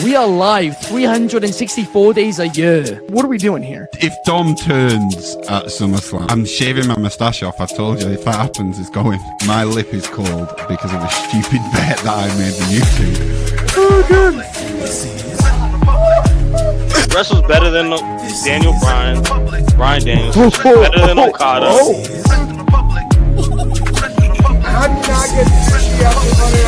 We are live 364 days a year. What are we doing here? If Dom turns at SummerSlam, I'm shaving my moustache off. I told you, if that happens, it's going. My lip is cold because of a stupid bet that I made on YouTube. Oh, good. Wrestle's better than Daniel Bryan. Bryan Daniels. Better than Okada. How did not get sushi after Monday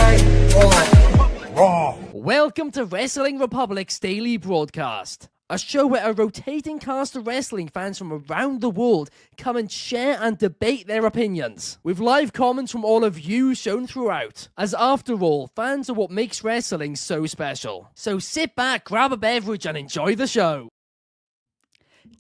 Night Raw? Welcome to Wrestling Republic's daily broadcast, a show where a rotating cast of wrestling fans from around the world come and share and debate their opinions, with live comments from all of you shown throughout, as after all, fans are what makes wrestling so special. So sit back, grab a beverage and enjoy the show.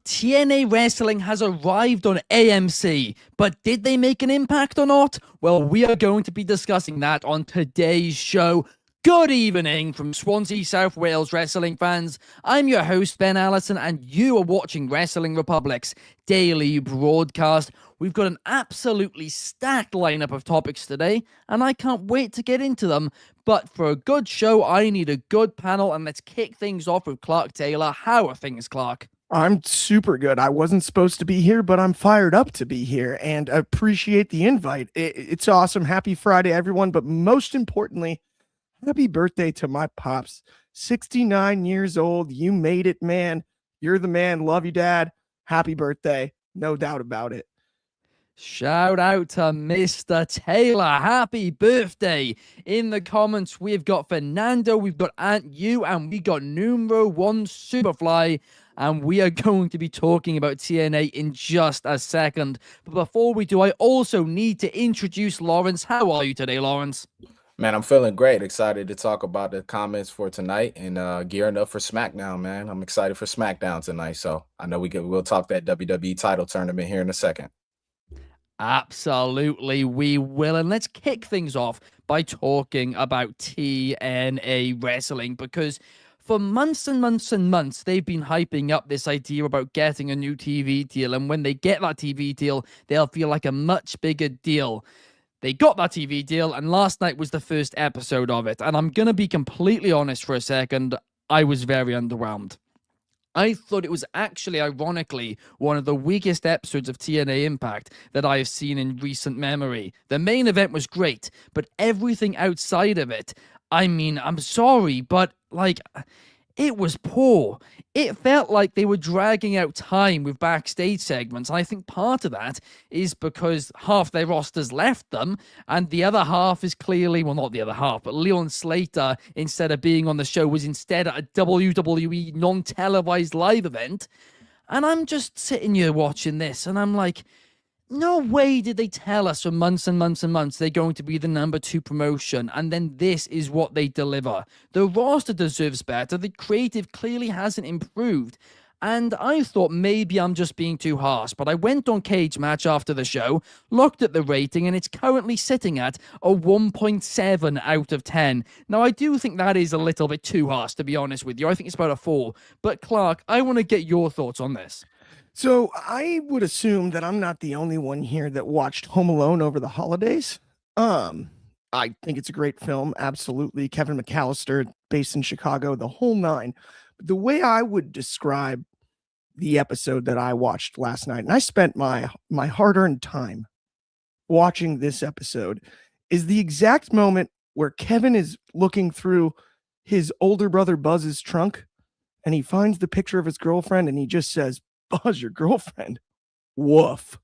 TNA Wrestling has arrived on AMC, but did they make an impact or not? Well, we are going to be discussing that on today's show. Good evening from Swansea, South Wales wrestling fans. I'm your host, Ben Allison, and you are watching Wrestling Republic's daily broadcast. We've got an absolutely stacked lineup of topics today, and I can't wait to get into them. But for a good show, I need a good panel, and let's kick things off with Clark Taylor. How are things, Clark? I'm super good. I wasn't supposed to be here, but I'm fired up to be here and appreciate the invite. It's awesome. Happy Friday, everyone. But most importantly, happy birthday to my pops. 69 years old. You made it, man. You're the man. Love you, Dad. Happy birthday. No doubt about it. Shout out to Mr. Taylor. Happy birthday. In the comments, we've got Fernando, we've got Aunt You, and we got Numero 1 Superfly. And we are going to be talking about TNA in just a second. But before we do, I also need to introduce Lawrence. How are you today, Lawrence? Man, I'm feeling great. Excited to talk about the comments for tonight and gearing up for SmackDown, man. I'm excited for SmackDown tonight. So I know we'll talk that WWE title tournament here in a second. Absolutely, we will. And let's kick things off by talking about TNA Wrestling, because for months and months and months, they've been hyping up this idea about getting a new TV deal. And when they get that TV deal, they'll feel like a much bigger deal. They got that TV deal, and last night was the first episode of it. And I'm going to be completely honest for a second, I was very underwhelmed. I thought it was actually, ironically, one of the weakest episodes of TNA Impact that I have seen in recent memory. The main event was great, but everything outside of it, I mean, I'm sorry, but, like, it was poor. It felt like they were dragging out time with backstage segments. And I think part of that is because half their rosters left them, and the other half is clearly, well, not the other half, but Leon Slater, instead of being on the show, was instead at a WWE non-televised live event. And I'm just sitting here watching this, and I'm like, no way did they tell us for months and months and months they're going to be the number 2 promotion, and then this is what they deliver. The roster deserves better. The creative clearly hasn't improved. And I thought maybe I'm just being too harsh, but I went on Cage Match after the show, looked at the rating, and it's currently sitting at a 1.7 out of 10. Now, I do think that is a little bit too harsh, to be honest with you. I think it's about a 4. But Clark, I want to get your thoughts on this. So I would assume that I'm not the only one here that watched Home Alone over the holidays. I think it's a great film. Absolutely. Kevin McAllister, based in Chicago, the whole nine. But the way I would describe the episode that I watched last night, and I spent my hard-earned time watching this episode, is the exact moment where Kevin is looking through his older brother Buzz's trunk, and he finds the picture of his girlfriend, and he just says, "Buzz, your girlfriend." Woof.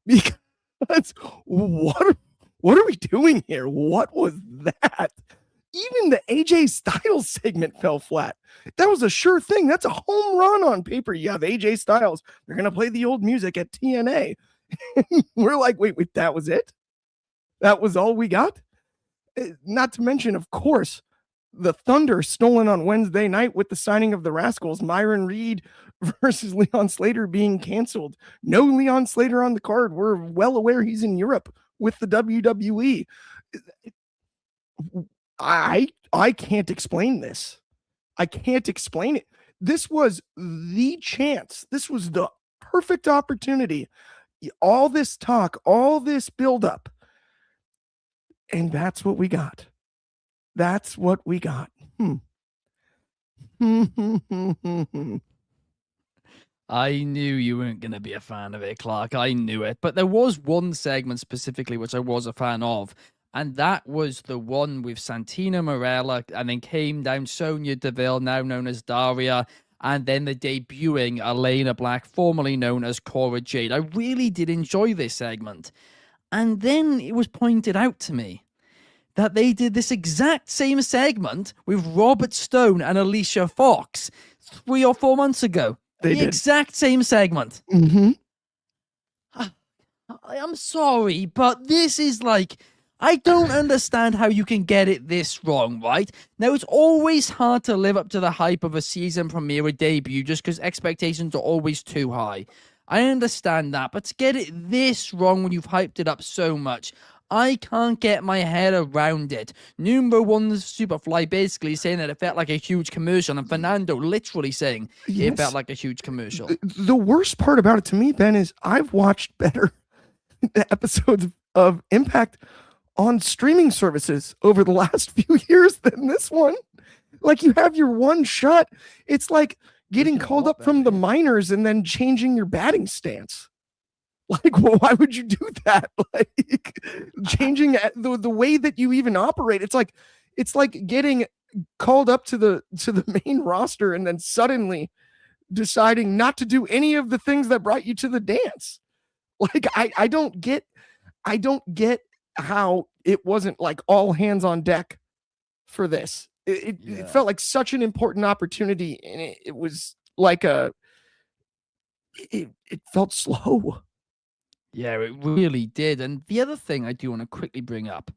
Because what are we doing here? What was that? Even the AJ Styles segment fell flat. That was a sure thing. That's a home run on paper. You have AJ Styles. They're going to play the old music at TNA. We're like, wait, that was it? That was all we got? Not to mention, of course, the Thunder stolen on Wednesday night with the signing of the Rascals, Myron Reed versus Leon Slater being canceled. No Leon Slater on the card. We're well aware he's in Europe with the WWE. I can't explain this. I can't explain it. This was the chance. This was the perfect opportunity. All this talk, all this buildup, and that's what we got. That's what we got. I knew you weren't going to be a fan of it, Clark. I knew it. But there was one segment specifically which I was a fan of, and that was the one with Santina Morella, and then came down Sonya Deville, now known as Daria, and then the debuting Elena Black, formerly known as Cora Jade. I really did enjoy this segment. And then it was pointed out to me that they did this exact same segment with Robert Stone and Alicia Fox 3 or 4 months ago. They the did. exact same segment. Mm-hmm. I'm sorry, but this is like, I don't understand how you can get it this wrong, right? Now, it's always hard to live up to the hype of a season premiere or debut just because expectations are always too high. I understand that, but to get it this wrong when you've hyped it up so much, I can't get my head around it. Numero One Superfly basically saying that it felt like a huge commercial, and Fernando literally saying it felt like a huge commercial. The worst part about it to me, Ben, is I've watched better episodes of Impact on streaming services over the last few years than this one. Like, you have your one shot. It's like getting called up from the minors and then changing your batting stance. Like, well, why would you do that? Like, changing the way that you even operate. It's like getting called up to the main roster and then suddenly deciding not to do any of the things that brought you to the dance. Like, I don't get how it wasn't like all hands on deck for this. It felt like such an important opportunity, and it was like it felt slow. Yeah, it really did. And the other thing I do want to quickly bring up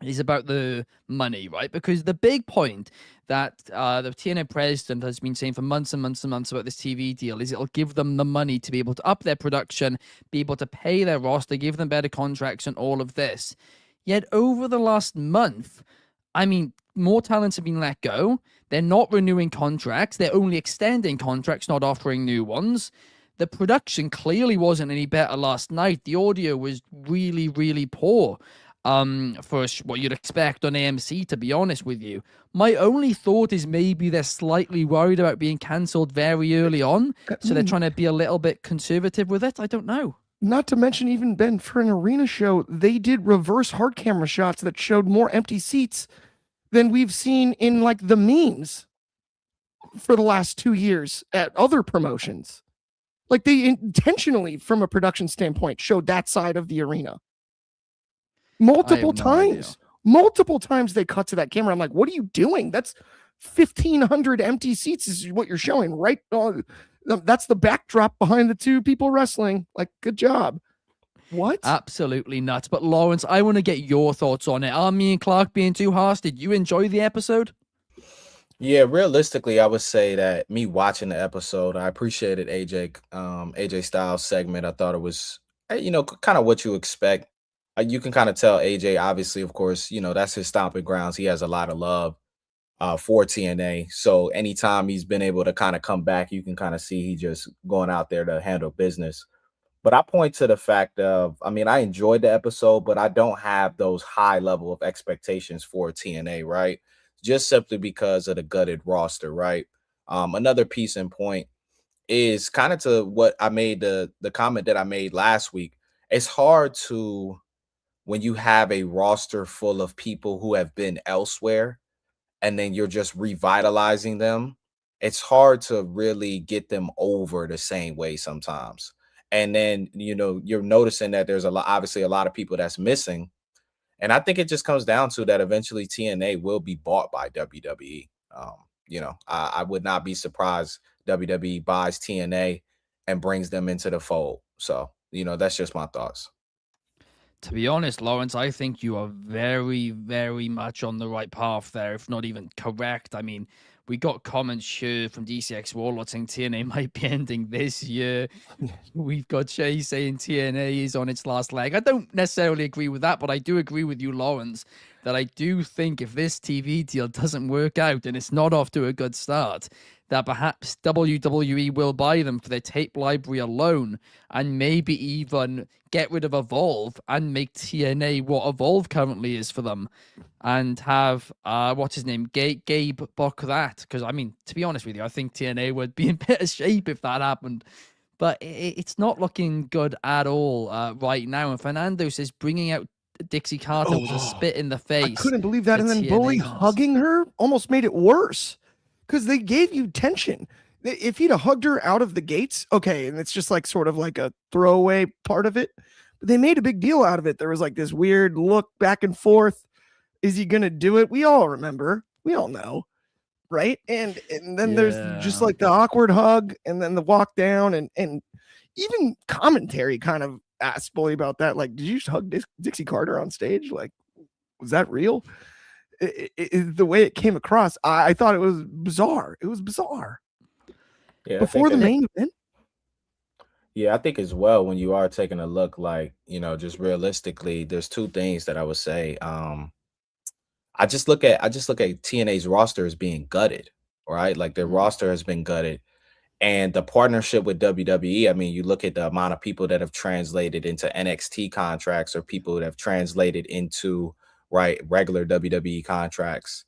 is about the money, right? Because the big point that the TNA president has been saying for months and months and months about this TV deal is it'll give them the money to be able to up their production, be able to pay their roster, give them better contracts and all of this. Yet over the last month, I mean, more talents have been let go. They're not renewing contracts. They're only extending contracts, not offering new ones. The production clearly wasn't any better last night. The audio was really, really poor for what you'd expect on AMC, to be honest with you. My only thought is maybe they're slightly worried about being cancelled very early on, so they're trying to be a little bit conservative with it. I don't know. Not to mention, even, Ben, for an arena show, they did reverse hard camera shots that showed more empty seats than we've seen in, like, the memes for the last 2 years at other promotions. Like, they intentionally, from a production standpoint, showed that side of the arena. Multiple times they cut to that camera. I'm like, what are you doing? That's 1,500 empty seats is what you're showing, right? That's the backdrop behind the two people wrestling. Like, good job. What? Absolutely nuts. But Lawrence, I want to get your thoughts on it. Are me and Clark being too harsh? Did you enjoy the episode? Yeah, realistically, I would say that me watching the episode, I appreciated AJ Styles segment. I thought it was, kind of what you expect. You can kind of tell AJ, obviously, of course, that's his stomping grounds. He has a lot of love for TNA. So anytime he's been able to kind of come back, you can kind of see he just going out there to handle business. But I point to the fact of, I enjoyed the episode, but I don't have those high level of expectations for TNA, right? Just simply because of the gutted roster, right? Another piece in point is kind of to what I made the comment that I made last week. It's hard to, when you have a roster full of people who have been elsewhere and then you're just revitalizing them, it's hard to really get them over the same way sometimes. And then, you're noticing that there's obviously a lot of people that's missing. And I think it just comes down to that eventually TNA will be bought by WWE. I would not be surprised WWE buys TNA and brings them into the fold. So, that's just my thoughts. To be honest, Lawrence, I think you are very, very much on the right path there, if not even correct. I mean, we got comments here from DCX Warlord saying TNA might be ending this year. We've got Shay saying TNA is on its last leg. I don't necessarily agree with that, but I do agree with you, Lawrence, that I do think if this TV deal doesn't work out and it's not off to a good start, that perhaps WWE will buy them for their tape library alone, and maybe even get rid of Evolve and make TNA what Evolve currently is for them, and have what's his name, Gabe book that. Because I mean, to be honest with you, I think TNA would be in better shape if that happened. But it's not looking good at all right now. And Fernando says bringing out Dixie Carter was a spit in the face. I couldn't believe that. for And then TNA Bully fans. hugging her almost made it worse because they gave you tension. If he'd have hugged her out of the gates, okay, and it's just like sort of like a throwaway part of it, but they made a big deal out of it. There was like this weird look back and forth. Is he gonna do it? We all remember. We all know, right? And then there's just like the awkward hug, and then the walk down, and even commentary kind of asked Bully about that. Like, did you just hug Dixie Carter on stage? Like, was that real? The way it came across, I thought it was bizarre. It was bizarre. Yeah, Before the main event. Yeah, I think as well, when you are taking a look, like, just realistically, there's two things that I would say. I just look at TNA's roster as being gutted, right? Like their roster has been gutted. And the partnership with WWE, I mean, you look at the amount of people that have translated into NXT contracts or people that have translated into regular WWE contracts.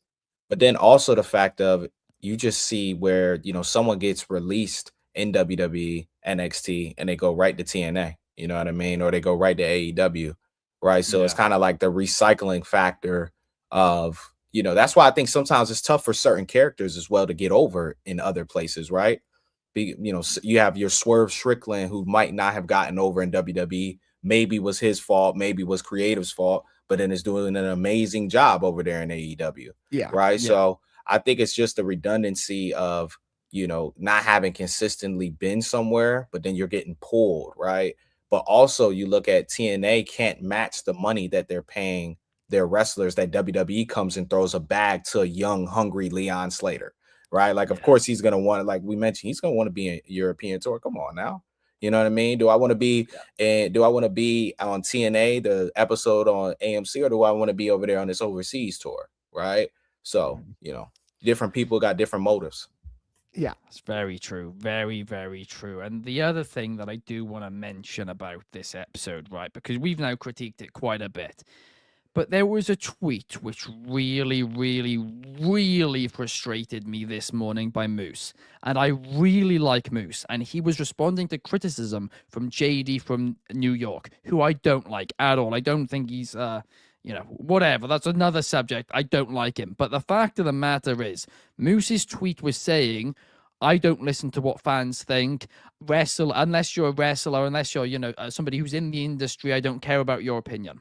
But then also the fact of you just see where, someone gets released in WWE, NXT, and they go right to TNA, you know what I mean? Or they go right to AEW, right? So it's kind of like the recycling factor of, that's why I think sometimes it's tough for certain characters as well to get over in other places, right? You have your Swerve Strickland, who might not have gotten over in WWE. Maybe was his fault, maybe was creative's fault, but then is doing an amazing job over there in AEW. Yeah. Right. Yeah. So I think it's just the redundancy of, not having consistently been somewhere, but then you're getting pulled. Right. But also you look at TNA can't match the money that they're paying their wrestlers that WWE comes and throws a bag to a young, hungry Leon Slater. Right. Like, of course, he's going to want, like we mentioned, he's going to want to be in European tour. Come on now. You know what I mean? Do I want to be do I want to be on TNA, the episode on AMC, or do I want to be over there on this overseas tour? Right. So, different people got different motives. Yeah, it's very true. Very, very true. And the other thing that I do want to mention about this episode, right, because we've now critiqued it quite a bit, but there was a tweet which really, really, really frustrated me this morning by Moose. And I really like Moose. And he was responding to criticism from JD from New York, who I don't like at all. I don't think he's, whatever. That's another subject. I don't like him. But the fact of the matter is, Moose's tweet was saying, I don't listen to what fans think. Wrestle, unless you're a wrestler, unless you're, somebody who's in the industry, I don't care about your opinion.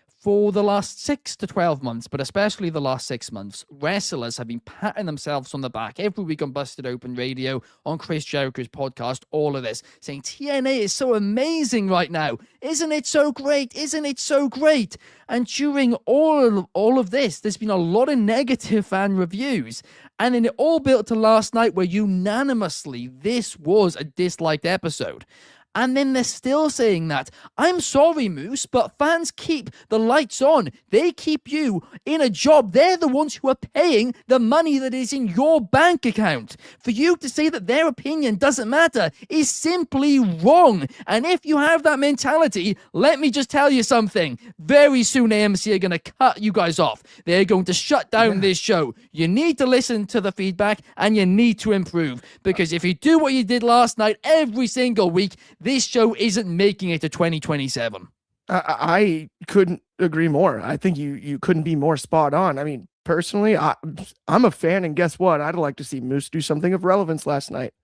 For the last 6 to 12 months, but especially the last 6 months, wrestlers have been patting themselves on the back every week on Busted Open Radio, on Chris Jericho's podcast, all of this, saying TNA is so amazing right now. Isn't it so great? Isn't it so great? And during all of this, there's been a lot of negative fan reviews. And then it all built to last night where unanimously this was a disliked episode. And then they're still saying that. I'm sorry, Moose, but fans keep the lights on. They keep you in a job. They're the ones who are paying the money that is in your bank account. For you to say that their opinion doesn't matter is simply wrong. And if you have that mentality, let me just tell you something. Very soon AMC are going to cut you guys off. They're going to shut down this show. You need to listen to the feedback and you need to improve. Because if you do what you did last night every single week, this show isn't making it to 2027. I couldn't agree more. I think you couldn't be more spot on. I mean, personally, I'm a fan, and guess what? I'd like to see Moose do something of relevance last night.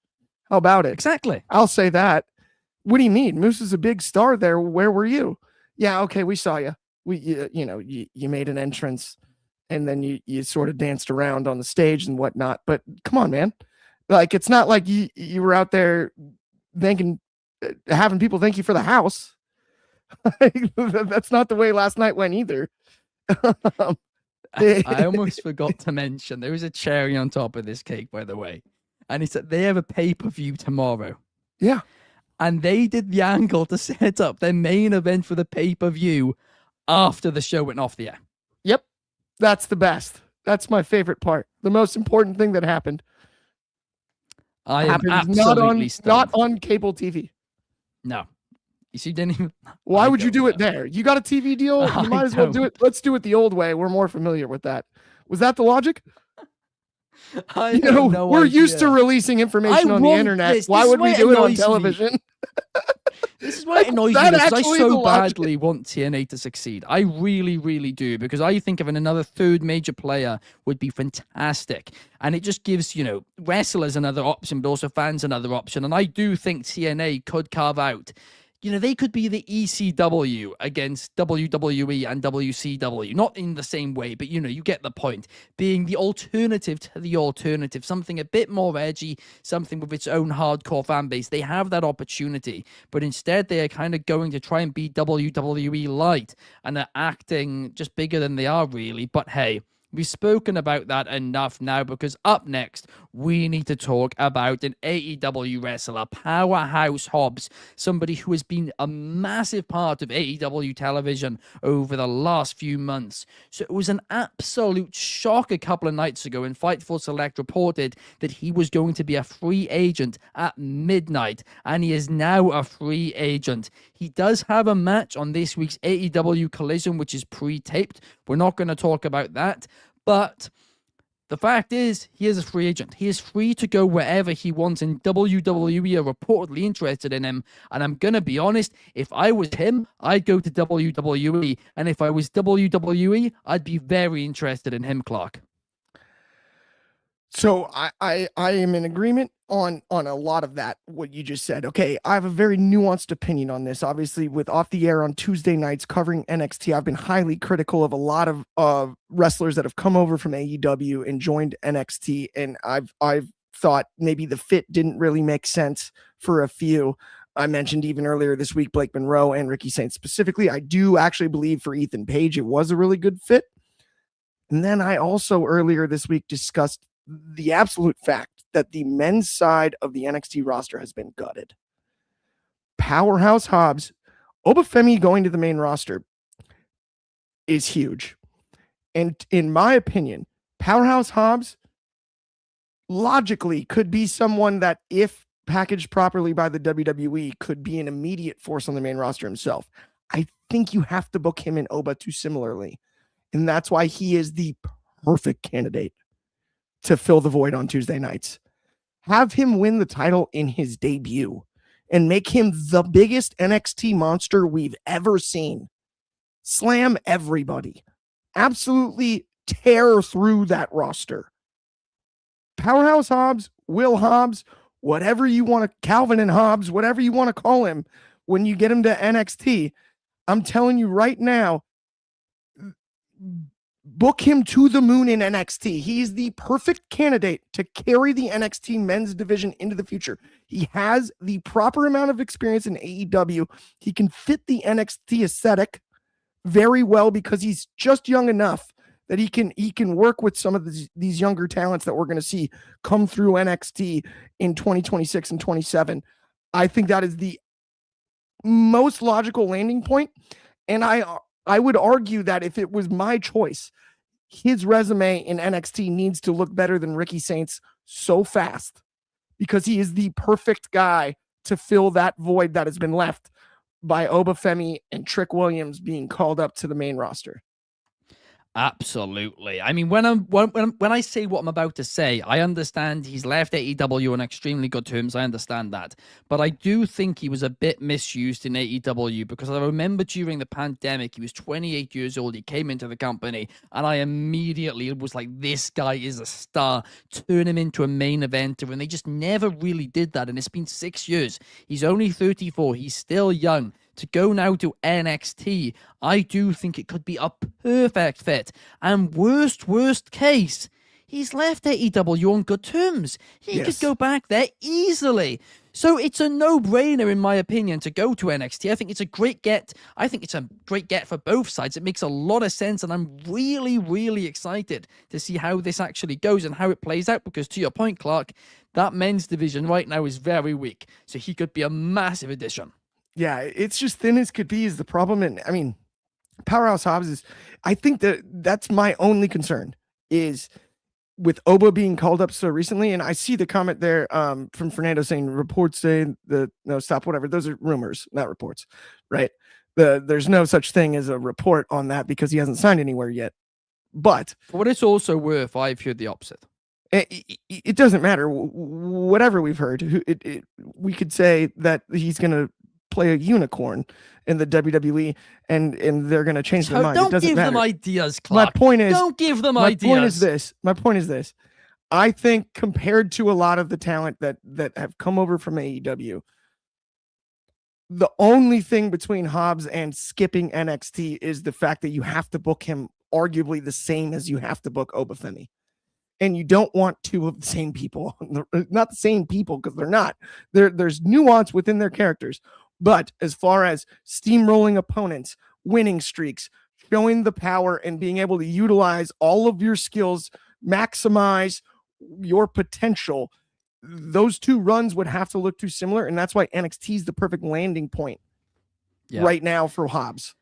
How about it? Exactly. I'll say that. What do you mean? Moose is a big star there. Where were you? Yeah, okay, we saw you. You made an entrance, and then you sort of danced around on the stage and whatnot. But come on, man. Like, it's not like you were out there having people thank you for the house. That's not the way last night went either. I almost forgot to mention there was a cherry on top of this cake, by the way, and it's that they have a pay-per-view tomorrow. Yeah, and they did the angle to set up their main event for the pay-per-view after the show went off the air. Yep, that's the best. That's my favorite part. The most important thing that happened. I am Happens absolutely not stunned. on cable TV. No. You see, didn't even. Why I would you don't do it know. there? You got a TV deal. I You might as well do don't. it. Let's do it the old way. We're more familiar with that. Was that the logic? I You have know, no we're used to idea. releasing information I on the want internet. this. Why This is would why we it do it on annoys me. television? This is why it annoys me that because I actually so the logic? badly want TNA to succeed. I really, really do, because I think having another third major player would be fantastic. And it just gives, wrestlers another option, but also fans another option. And I do think TNA could carve out. They could be the ECW against WWE and WCW. Not in the same way, but you get the point. Being the alternative to the alternative, something a bit more edgy, something with its own hardcore fan base. They have that opportunity, but instead they are kind of going to try and be WWE light, and are acting just bigger than they are, really. But hey, we've spoken about that enough now, because up next, we need to talk about an AEW wrestler, Powerhouse Hobbs, somebody who has been a massive part of AEW television over the last few months. So it was an absolute shock a couple of nights ago when Fightful Select reported that he was going to be a free agent at midnight, and he is now a free agent. He does have a match on this week's AEW Collision, which is pre-taped. We're not going to talk about that. But the fact is, he is a free agent. He is free to go wherever he wants, and WWE are reportedly interested in him. And I'm going to be honest, if I was him, I'd go to WWE. And if I was WWE, I'd be very interested in him, Clark. So I am in agreement on a lot of that, what you just said. Okay, I have a very nuanced opinion on this. Obviously, with Off the Air on Tuesday nights covering NXT, I've been highly critical of a lot of wrestlers that have come over from AEW and joined NXT, and I've thought maybe the fit didn't really make sense for a few. I mentioned even earlier this week Blake Monroe and Ricky Saints specifically. I do actually believe for Ethan Page it was a really good fit. And then I also earlier this week discussed the absolute fact that the men's side of the NXT roster has been gutted. Powerhouse Hobbs, Obafemi going to the main roster is huge. And in my opinion, Powerhouse Hobbs logically could be someone that, if packaged properly by the WWE, could be an immediate force on the main roster himself. I think you have to book him and Oba too similarly. And that's why he is the perfect candidate to fill the void on Tuesday nights. Have him win the title in his debut and make him the biggest NXT monster we've ever seen. Slam everybody. Absolutely tear through that roster. Powerhouse Hobbs, Will Hobbs, whatever you want to, Calvin and Hobbs, whatever you want to call him, when you get him to NXT, I'm telling you right now, book him to the moon in NXT. He's the perfect candidate to carry the NXT men's division into the future. He has the proper amount of experience in AEW. He can fit the NXT aesthetic very well because he's just young enough that he can work with some of these younger talents that we're going to see come through NXT in 2026 and 27. I think that is the most logical landing point. And I would argue that if it was my choice, his resume in NXT needs to look better than Ricky Saints so fast, because he is the perfect guy to fill that void that has been left by Obafemi and Trick Williams being called up to the main roster. Absolutely. I mean, when I say what I'm about to say, I understand he's left AEW on extremely good terms. I understand that. But I do think he was a bit misused in AEW, because I remember during the pandemic, he was 28 years old. He came into the company and I immediately was like, this guy is a star. Turn him into a main eventer. And they just never really did that. And it's been 6 years. He's only 34. He's still young. To go now to NXT, I do think it could be a perfect fit. And worst case, he's left AEW on good terms. He could go back there easily. So it's a no-brainer, in my opinion, to go to NXT. I think it's a great get. I think it's a great get for both sides. It makes a lot of sense, and I'm really, really excited to see how this actually goes and how it plays out, because to your point, Clark, that men's division right now is very weak. So he could be a massive addition. Yeah, it's just thin as could be is the problem. And I mean, Powerhouse Hobbs is, I think that's my only concern is with Oba being called up so recently, and I see the comment there from Fernando saying reports say that no, stop, whatever. Those are rumors, not reports, right? There's no such thing as a report on that because he hasn't signed anywhere yet. But for what it's also worth, I've heard the opposite. It doesn't matter. Whatever we've heard, we could say that he's going to play a unicorn in the WWE, and they're going to change their mind. Don't it doesn't give matter. them ideas, Clark. My point is, don't give them my ideas. Point is this. My point is this. I think compared to a lot of the talent that have come over from AEW, the only thing between Hobbs and skipping NXT is the fact that you have to book him arguably the same as you have to book Obafemi. And you don't want two of the same people, not the same people, because they're not. There's nuance within their characters. But as far as steamrolling opponents, winning streaks, showing the power, and being able to utilize all of your skills, maximize your potential, those two runs would have to look too similar. And that's why NXT is the perfect landing point right now for Hobbs.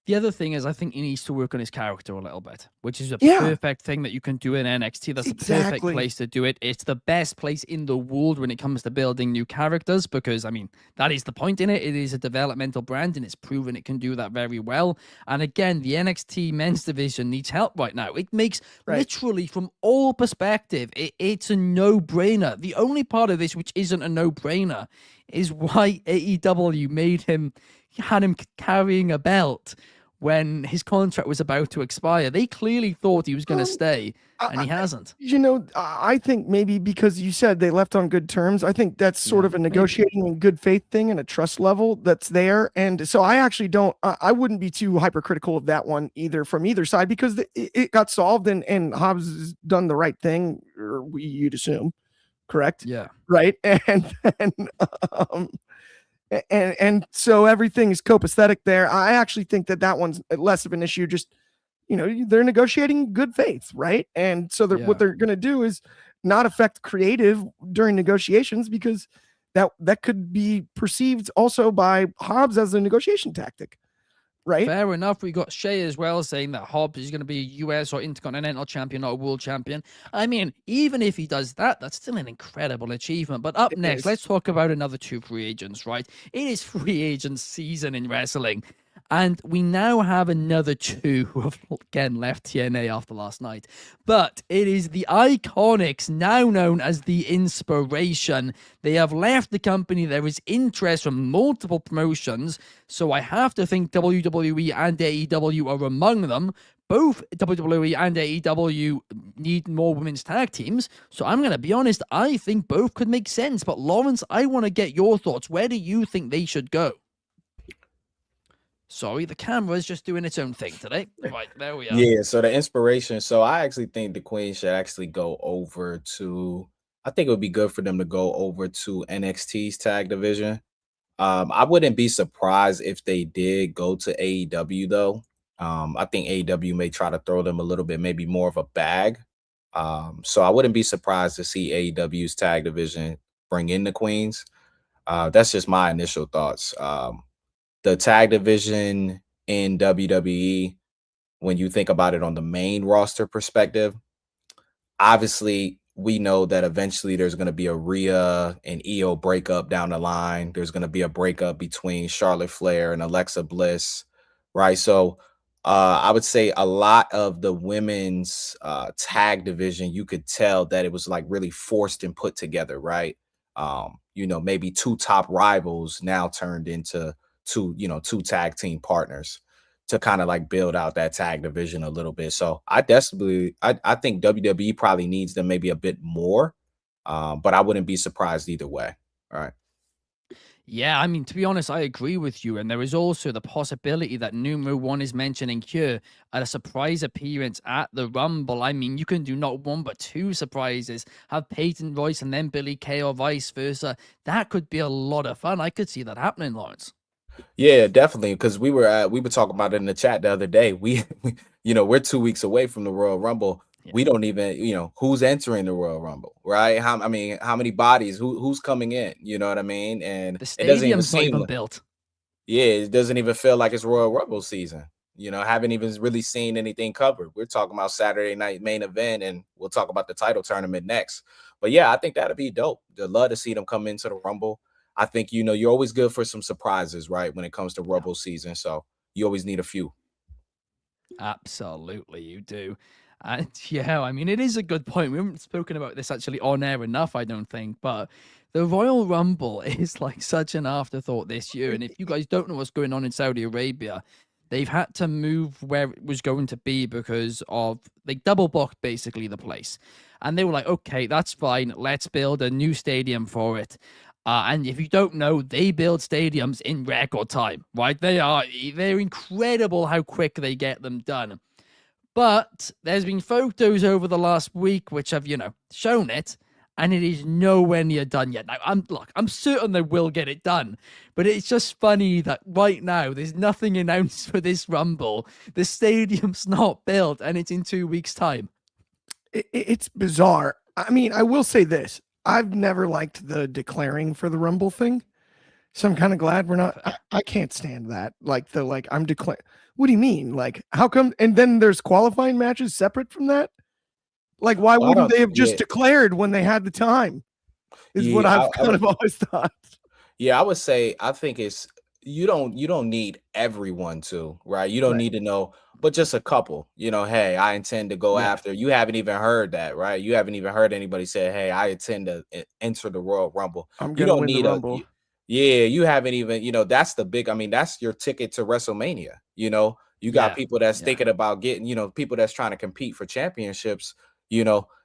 The other thing is, I think he needs to work on his character a little bit, which is a perfect thing that you can do in NXT. That's the perfect place to do it. It's the best place in the world when it comes to building new characters because, I mean, that is the point in it. It is a developmental brand, and it's proven it can do that very well. And again, the NXT men's division needs help right now. It makes literally from all perspective, it's a no-brainer. The only part of this which isn't a no-brainer is why AEW had him carrying a belt when his contract was about to expire. They clearly thought he was going to stay, and he hasn't. I think maybe because you said they left on good terms, I think that's sort of a negotiating and good faith thing and a trust level that's there. And so I actually I wouldn't be too hypercritical of that one either from either side because it got solved and Hobbs has done the right thing, or you'd assume, correct? Yeah. Right. And so everything is copacetic there. I actually think that one's less of an issue. Just, they're negotiating good faith, right? And so what they're going to do is not affect creative during negotiations because that could be perceived also by Hobbs as a negotiation tactic. Right. Fair enough. We got Shay as well saying that Hobbs is going to be a US or Intercontinental champion, not a world champion. I mean, even if he does that, that's still an incredible achievement. But up next, let's talk about another two free agents, right? It is free agent season in wrestling. And we now have another two who have again left TNA after last night. But it is the Iconics, now known as the Inspiration. They have left the company. There is interest from multiple promotions. So I have to think WWE and AEW are among them. Both WWE and AEW need more women's tag teams. So I'm going to be honest, I think both could make sense. But Lawrence, I want to get your thoughts. Where do you think they should go? Sorry, the camera's just doing its own thing today. Right, there we are. Yeah, so the Inspiration. So I actually think the Queen should actually go over to, I think it would be good for them to go over to NXT's tag division. I wouldn't be surprised if they did go to AEW though. I think AEW may try to throw them a little bit, maybe more of a bag. So I wouldn't be surprised to see AEW's tag division bring in the Queens. That's just my initial thoughts. The tag division in WWE, when you think about it on the main roster perspective, obviously we know that eventually there's going to be a Rhea and Io breakup down the line. There's going to be a breakup between Charlotte Flair and Alexa Bliss, right? So I would say a lot of the women's tag division, you could tell that it was like really forced and put together, right? Maybe two top rivals now turned into two tag team partners to kind of like build out that tag division a little bit. So I think WWE probably needs them maybe a bit more, but I wouldn't be surprised either way. All right. Yeah, I mean, to be honest, I agree with you. And there is also the possibility that Numero One is mentioning here at a surprise appearance at the Rumble. I mean, you can do not one, but two surprises. Have Peyton Royce and then Billy Kay or vice versa. That could be a lot of fun. I could see that happening, Lawrence. Yeah, definitely. Because we were talking about it in the chat the other day. We're 2 weeks away from the Royal Rumble. Yeah. We don't even, who's entering the Royal Rumble, right? How many bodies, who's coming in, you know what I mean? And the stadium's not even built. Yeah, it doesn't even feel like it's Royal Rumble season. Haven't even really seen anything covered. We're talking about Saturday night main event, and we'll talk about the title tournament next. But yeah, I think that'd be dope. I'd love to see them come into the Rumble. I think, you're always good for some surprises, right? When it comes to Rumble season. So you always need a few. Absolutely, you do. And yeah, I mean, it is a good point. We haven't spoken about this actually on air enough, I don't think, but the Royal Rumble is like such an afterthought this year. And if you guys don't know what's going on in Saudi Arabia, they've had to move where it was going to be because of they double booked basically the place. And they were like, okay, that's fine. Let's build a new stadium for it. And if you don't know, they build stadiums in record time, right? They're incredible how quick they get them done. But there's been photos over the last week which have, shown it, and it is nowhere near done yet. Now, I'm certain they will get it done, but it's just funny that right now there's nothing announced for this Rumble. The stadium's not built, and it's in 2 weeks' time. It's bizarre. I mean, I will say this. I've never liked the declaring for the Rumble thing. So I'm kind of glad we're not. I can't stand that. I'm declaring. What do you mean? Like, how come? And then there's qualifying matches separate from that? Like, why wouldn't they have just declared when they had the time? Is what I've kind of always thought. Yeah, I would say I think it's you don't need everyone to, right? You don't need to know, but just a couple. Hey, I intend to go after. You haven't even heard that, right? You haven't even heard anybody say, "Hey, I intend to enter the Royal Rumble." I'm gonna win the Rumble. Yeah, you haven't even, that's the big, that's your ticket to WrestleMania. You got people that's thinking about getting, people that's trying to compete for championships.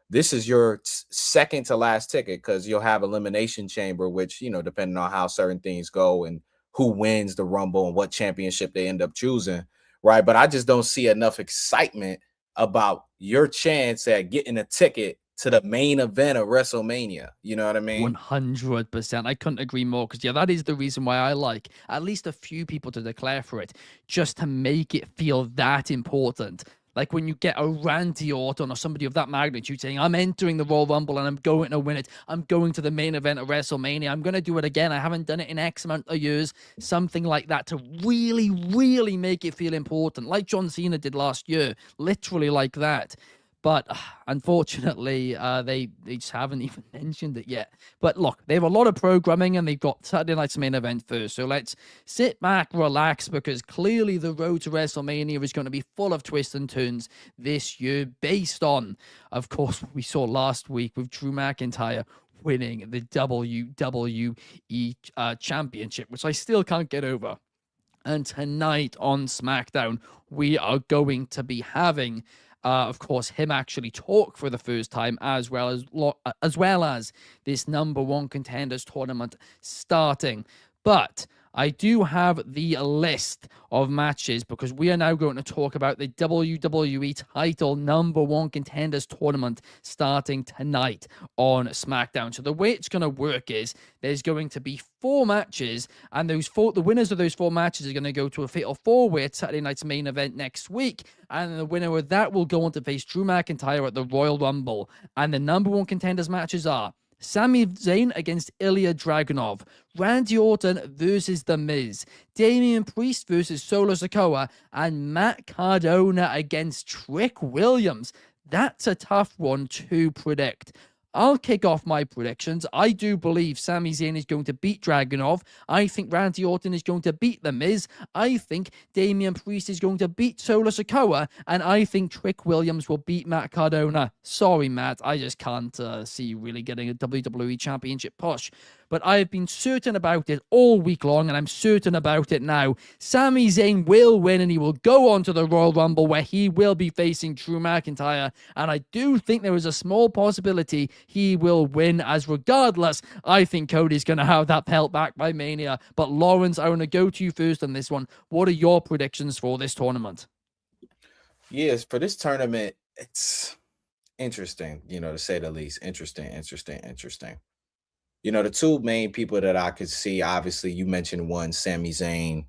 This is your second to last ticket because you'll have Elimination Chamber, which, depending on how certain things go and who wins the Rumble and what championship they end up choosing. Right. But I just don't see enough excitement about your chance at getting a ticket to the main event of WrestleMania. You know what I mean? 100%. I couldn't agree more because, that is the reason why I like at least a few people to declare for it, just to make it feel that important. Like when you get a Randy Orton or somebody of that magnitude saying, I'm entering the Royal Rumble and I'm going to win it. I'm going to the main event of WrestleMania. I'm going to do it again. I haven't done it in X amount of years. Something like that to really, really make it feel important. Like John Cena did last year. Literally like that. But unfortunately, they just haven't even mentioned it yet. But look, they have a lot of programming and they've got Saturday night's main event first. So let's sit back, relax, because clearly the road to WrestleMania is going to be full of twists and turns this year based on, of course, what we saw last week with Drew McIntyre winning the WWE Championship, which I still can't get over. And tonight on SmackDown, we are going to be having of course, him actually talk for the first time, as well as this number one contenders tournament starting. But I do have the list of matches because we are now going to talk about the WWE title number one contenders tournament starting tonight on SmackDown. So the way it's going to work is there's going to be 4 matches, and the winners of those 4 matches are going to go to a fatal 4-way at Saturday night's main event next week, and the winner of that will go on to face Drew McIntyre at the Royal Rumble. And the number one contenders matches are Sami Zayn against Ilya Dragunov, Randy Orton versus The Miz, Damian Priest versus Solo Sikoa, and Matt Cardona against Trick Williams. That's a tough one to predict. I'll kick off my predictions. I do believe Sami Zayn is going to beat Dragunov. I think Randy Orton is going to beat The Miz. I think Damian Priest is going to beat Solo Sikoa. And I think Trick Williams will beat Matt Cardona. Sorry, Matt. I just can't see you really getting a WWE Championship push. But I've been certain about it all week long, and I'm certain about it now. Sami Zayn will win, and he will go on to the Royal Rumble, where he will be facing Drew McIntyre. And I do think there is a small possibility he will win, as regardless, I think Cody's going to have that belt back by Mania. But Lawrence, I want to go to you first on this one. What are your predictions for this tournament? Yes, for this tournament, it's interesting, to say the least. Interesting. The 2 main people that I could see, obviously, you mentioned one, Sami Zayn,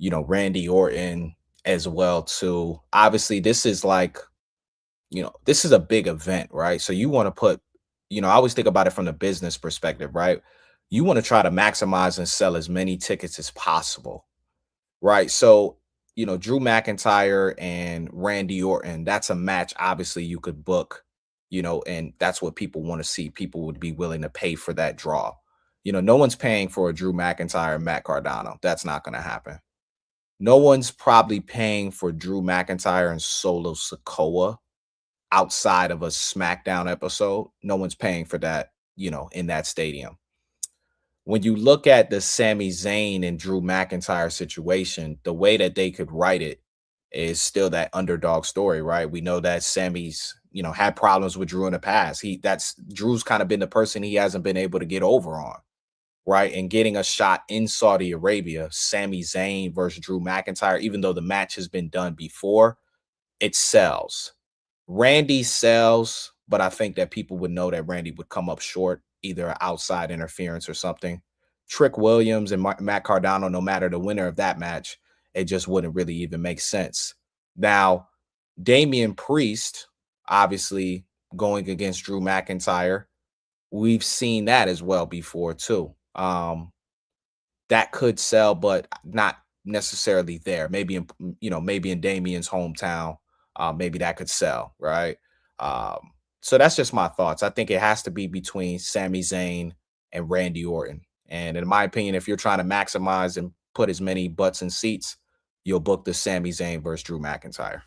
Randy Orton as well, too. Obviously, this is this is a big event, right? So you want to put, I always think about it from the business perspective, right? You want to try to maximize and sell as many tickets as possible, right? So Drew McIntyre and Randy Orton, that's a match obviously you could book, and that's what people want to see. People would be willing to pay for that draw. No one's paying for a Drew McIntyre and Matt Cardano. That's not going to happen. No one's probably paying for Drew McIntyre and Solo Sikoa outside of a SmackDown episode. No one's paying for that, in that stadium. When you look at the Sami Zayn and Drew McIntyre situation, the way that they could write it is still that underdog story, right? We know that Sammy's, had problems with Drew in the past. Drew's kind of been the person he hasn't been able to get over on, right? And getting a shot in Saudi Arabia, Sami Zayn versus Drew McIntyre, even though the match has been done before, it sells. Randy sells, but I think that people would know that Randy would come up short, either outside interference or something. Trick Williams and Matt Cardano, no matter the winner of that match, it just wouldn't really even make sense. Now, Damian Priest, obviously going against Drew McIntyre, we've seen that as well before too. That could sell, but not necessarily there. Maybe in Damian's hometown, maybe that could sell, right? So that's just my thoughts. I think it has to be between Sami Zayn and Randy Orton. And in my opinion, if you're trying to maximize and put as many butts in seats, you'll book the Sami Zayn versus Drew McIntyre.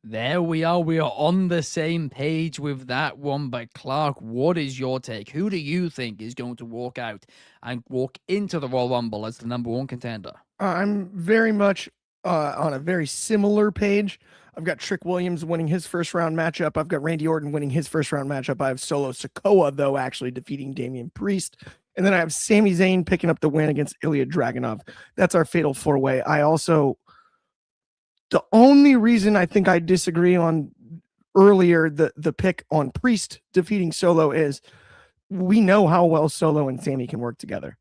There we are. We are on the same page with that one. But Clark, what is your take? Who do you think is going to walk out and walk into the Royal Rumble as the number one contender? I'm very much on a very similar page. I've got Trick Williams winning his first round matchup. I've got Randy Orton winning his first round matchup. I have Solo Sikoa, though, actually defeating Damian Priest. And then I have Sami Zayn picking up the win against Ilya Dragunov. That's our fatal four-way. The only reason I think I disagree on earlier the pick on Priest defeating Solo is we know how well Solo and Sami can work together.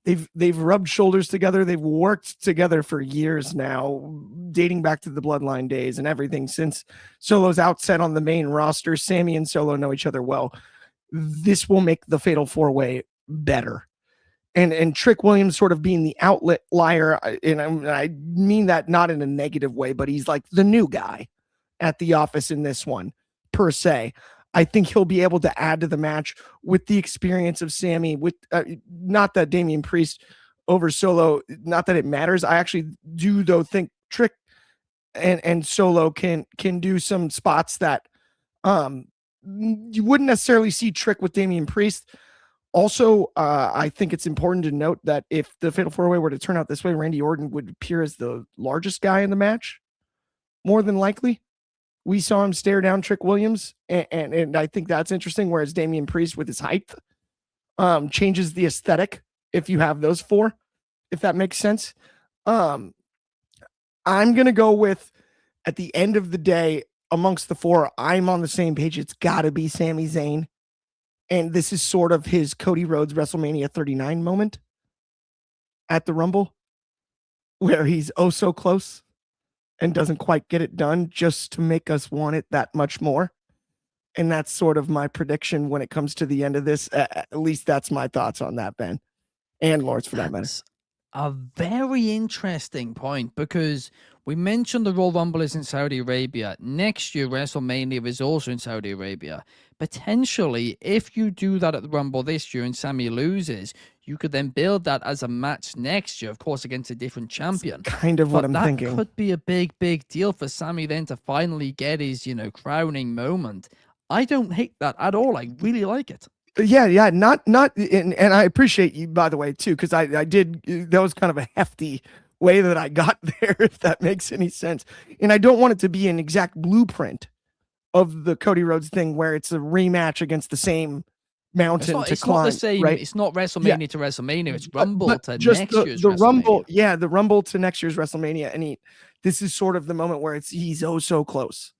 They've rubbed shoulders together. They've worked together for years now, dating back to the Bloodline days and everything. Since Solo's outset on the main roster, Sami and Solo know each other well. This will make the fatal four-way better. And Trick Williams sort of being the outlet liar, and I mean that not in a negative way, but he's like the new guy at the office in this one, per se. I think he'll be able to add to the match with the experience of Sami, with not that Damian Priest over Solo, not that it matters. I actually do, though, think Trick and Solo can do some spots that you wouldn't necessarily see Trick with Damian Priest. Also, I think it's important to note that if the Fatal 4-Way were to turn out this way, Randy Orton would appear as the largest guy in the match, more than likely. We saw him stare down Trick Williams, and I think that's interesting, whereas Damian Priest with his height changes the aesthetic if you have those four, if that makes sense. I'm going to go with, at the end of the day, amongst the four, I'm on the same page. It's got to be Sami Zayn. And this is sort of his Cody Rhodes WrestleMania 39 moment at the Rumble, where he's oh so close and doesn't quite get it done just to make us want it that much more. And that's sort of my prediction when it comes to the end of this. At least that's my thoughts on that, Ben. And Lawrence, for that matter. A very interesting point, because we mentioned the Royal Rumble is in Saudi Arabia. Next year, WrestleMania is also in Saudi Arabia. Potentially, if you do that at the Rumble this year and Sami loses, you could then build that as a match next year, of course, against a different champion. That's kind of what I'm thinking. That could be a big deal for Sami then to finally get his, crowning moment. I don't hate that at all. I really like it. Yeah, not, and I appreciate you, by the way, too, because I did, that was kind of a hefty way that I got there, if that makes any sense. And I don't want it to be an exact blueprint of the Cody Rhodes thing where it's a rematch against the same mountain to climb. Not the same, right? It's not WrestleMania to WrestleMania. It's Rumble but to just next year's the WrestleMania. Rumble, the Rumble to next year's WrestleMania. And this is sort of the moment where he's oh so close.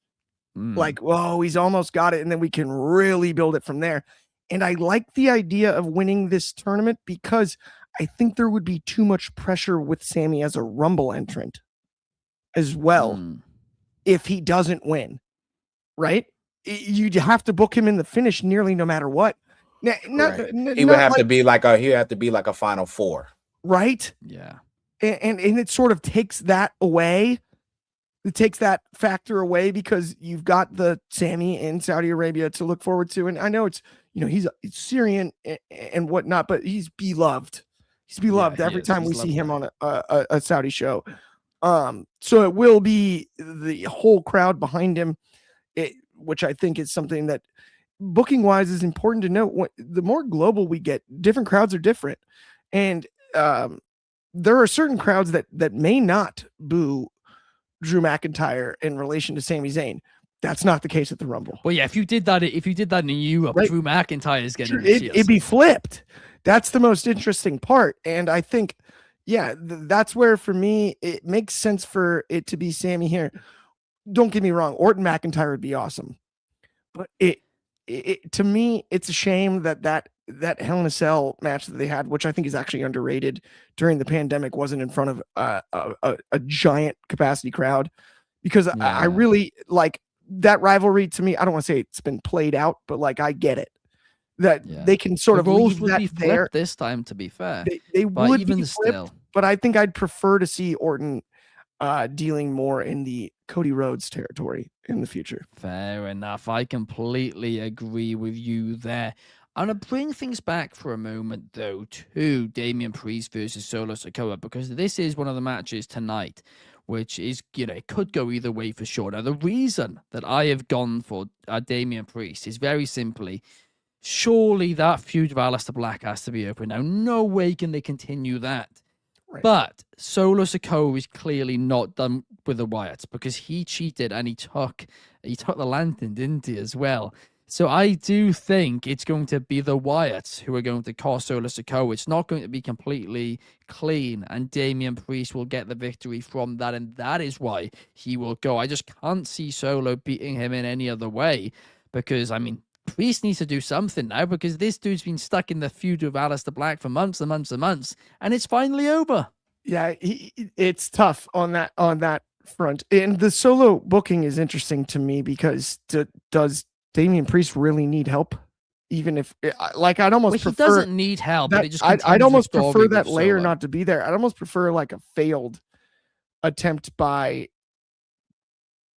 Like, whoa, he's almost got it. And then we can really build it from there. And I like the idea of winning this tournament because I think there would be too much pressure with Sami as a Rumble entrant as well if he doesn't win, right? You'd have to book him in the finish nearly no matter what. He would have to be like a Final Four. Right? Yeah. and it sort of takes that away. It takes that factor away because you've got the Sammy in Saudi Arabia to look forward to. And I know it's, he's Syrian and whatnot, but he's beloved. He's beloved every time we see him on a Saudi show. So it will be the whole crowd behind him, which I think is something that booking wise is important to note. The more global we get, different crowds are different. And there are certain crowds that may not boo Drew McIntyre in relation to Sami Zayn. That's not the case at the Rumble. Well, yeah, if you did that in Europe, right. Drew McIntyre is getting it'd be flipped. That's the most interesting part. And I think, that's where for me it makes sense for it to be Sammy here. Don't get me wrong, Orton McIntyre would be awesome, but it to me it's a shame that Hell in a Cell match that they had, which I think is actually underrated during the pandemic, wasn't in front of a giant capacity crowd, because I really like that rivalry. To me, I don't want to say it's been played out, but like I get it that they can sort of roles leave would that be there this time. To be fair, they would even be flipped, still, but I think I'd prefer to see Orton dealing more in the Cody Rhodes territory in the future. Fair enough. I completely agree with you there. I'm going to bring things back for a moment, though, to Damian Priest versus Solo Sikoa, because this is one of the matches tonight, which is, it could go either way for sure. Now, the reason that I have gone for Damian Priest is very simply, surely that feud with Aleister Black has to be open. Now, no way can they continue that. Right. But Solo Sikoa is clearly not done with the Wyatts, because he cheated and he took the lantern, didn't he, as well? So I do think it's going to be the Wyatts who are going to cost Solo Sikoa. It's not going to be completely clean, and Damian Priest will get the victory from that, and that is why he will go. I just can't see Solo beating him in any other way, because, Priest needs to do something now, because this dude's been stuck in the feud with Aleister Black for months and months and months, and it's finally over. Yeah, it's tough on that front. And the Solo booking is interesting to me, because does Damian Priest really need help? Even if, I'd almost prefer... He doesn't need help, but it just I'd almost prefer that layer not to be there. I'd almost prefer like a failed attempt by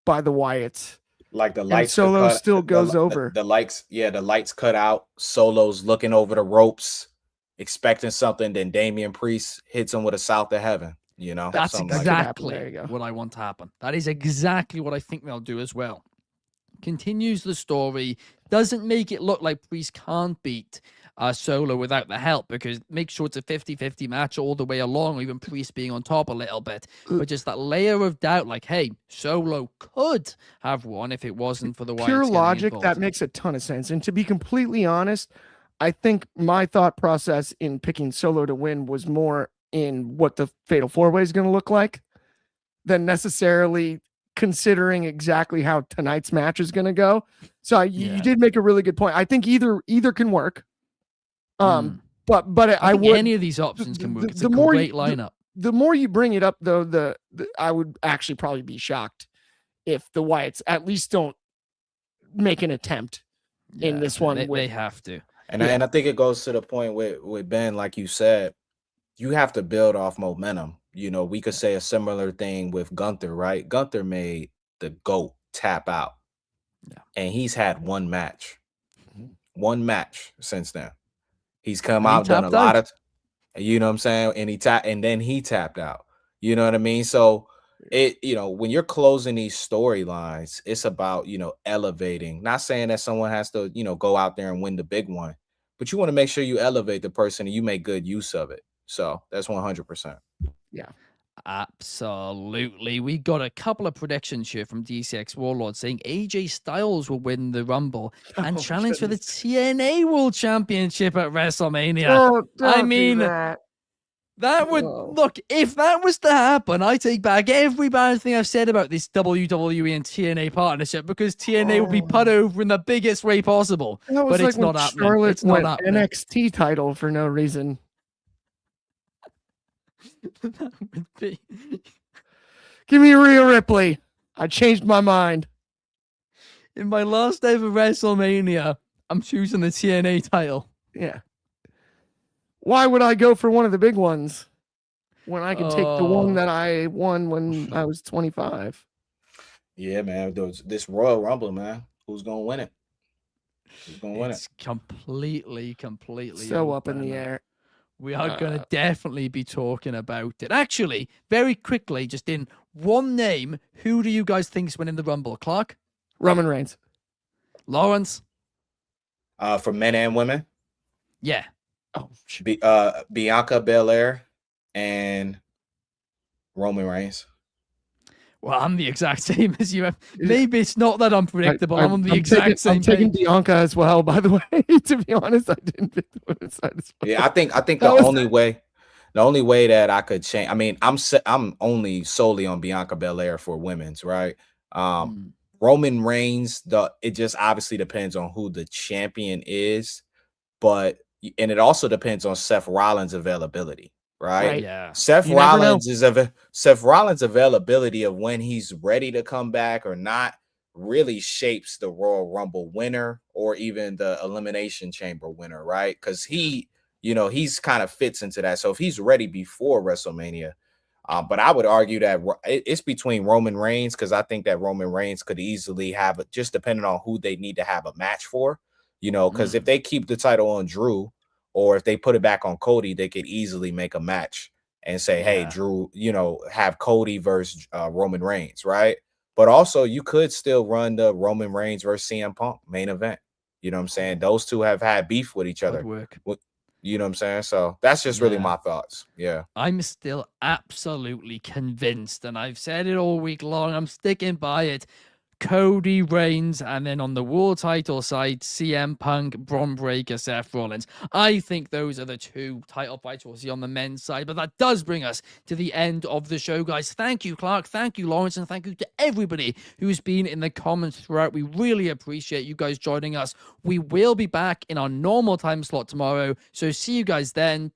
the Wyatts. Like the lights, Solo still goes over. The lights cut out. Solo's looking over the ropes, expecting something. Then Damian Priest hits him with a South of Heaven. That's exactly what I want to happen. That is exactly what I think they'll do as well. Continues the story, doesn't make it look like Priest can't beat Solo without the help, because make sure it's a 50-50 match all the way along, or even Priest being on top a little bit. But just that layer of doubt, like, hey, Solo could have won if it wasn't for the Wyatts. Pure logic, that makes a ton of sense. And to be completely honest, I think my thought process in picking Solo to win was more in what the Fatal 4-Way is going to look like than necessarily considering exactly how tonight's match is going to go. So you did make a really good point. I think either can work. But I would, any of these options can work. It's a great lineup. The more you bring it up, though, I would actually probably be shocked if the Wyatts at least don't make an attempt in this one. They have to. And I think it goes to the point with Ben, like you said, you have to build off momentum. We could say a similar thing with Gunther, right? Gunther made the GOAT tap out. Yeah. And he's had one match since then. He's come out, done a lot of, you know what I'm saying? And then he tapped out. You know what I mean? So when you're closing these storylines, it's about, elevating, not saying that someone has to, go out there and win the big one, but you want to make sure you elevate the person and you make good use of it. So that's 100%. Yeah. Absolutely. We got a couple of predictions here from DCX Warlord saying AJ Styles will win the Rumble and challenge for the TNA World Championship at WrestleMania. That would look, if that was to happen, I take back every bad thing I've said about this WWE and TNA partnership, because TNA will be put over in the biggest way possible. But it's not happening. Charlotte won NXT title for no reason. That would be. Give me Rhea Ripley. I changed my mind. In my last ever WrestleMania, I'm choosing the TNA title. Yeah. Why would I go for one of the big ones? when I can take the one Oh. that I won when I was 25. Yeah, man. This Royal Rumble, man. Who's gonna win it? Who's gonna win it? It's completely So up in the open. air. We are going to definitely be talking about it. Actually, very quickly, just in one name, who do you guys think's winning the Rumble? Clark? Roman Reigns. Lawrence? For men and women, Yeah. Oh, shit. Bianca Belair and Roman Reigns. Well, I'm the exact same as you. Maybe it's not that unpredictable. I'm on the I'm exact same I'm taking page. Bianca as well, by the way. To be honest, I didn't pick the women's side as well. Yeah, I think That the was- only way that I could change. I mean, I'm only solely on Bianca Belair for women's, right? Roman Reigns, it just obviously depends on who the champion is, and it also depends on Seth Rollins' availability, right? Yeah. Seth You never know. Rollins' availability of when he's ready to come back or not really shapes the Royal Rumble winner or even the Elimination Chamber winner, right? Because he's kind of fits into that. So if he's ready before WrestleMania, but I would argue that it's between Roman Reigns, because I think that Roman Reigns could easily have it, just depending on who they need to have a match for, because if they keep the title on Drew or if they put it back on Cody, they could easily make a match and say, hey, Drew, have Cody versus Roman Reigns, right? But also you could still run the Roman Reigns versus CM Punk main event. You know what I'm saying? Those two have had beef with each other. Good work. You know what I'm saying? So that's just really my thoughts. Yeah. I'm still absolutely convinced, and I've said it all week long. I'm sticking by it. Cody Reigns, and then on the world title side, CM Punk, Braun Breaker, Seth Rollins. I think those are the two title fights we'll see on the men's side, but that does bring us to the end of the show, guys. Thank you, Clark. Thank you, Lawrence, and thank you to everybody who's been in the comments throughout. We really appreciate you guys joining us. We will be back in our normal time slot tomorrow, so see you guys then.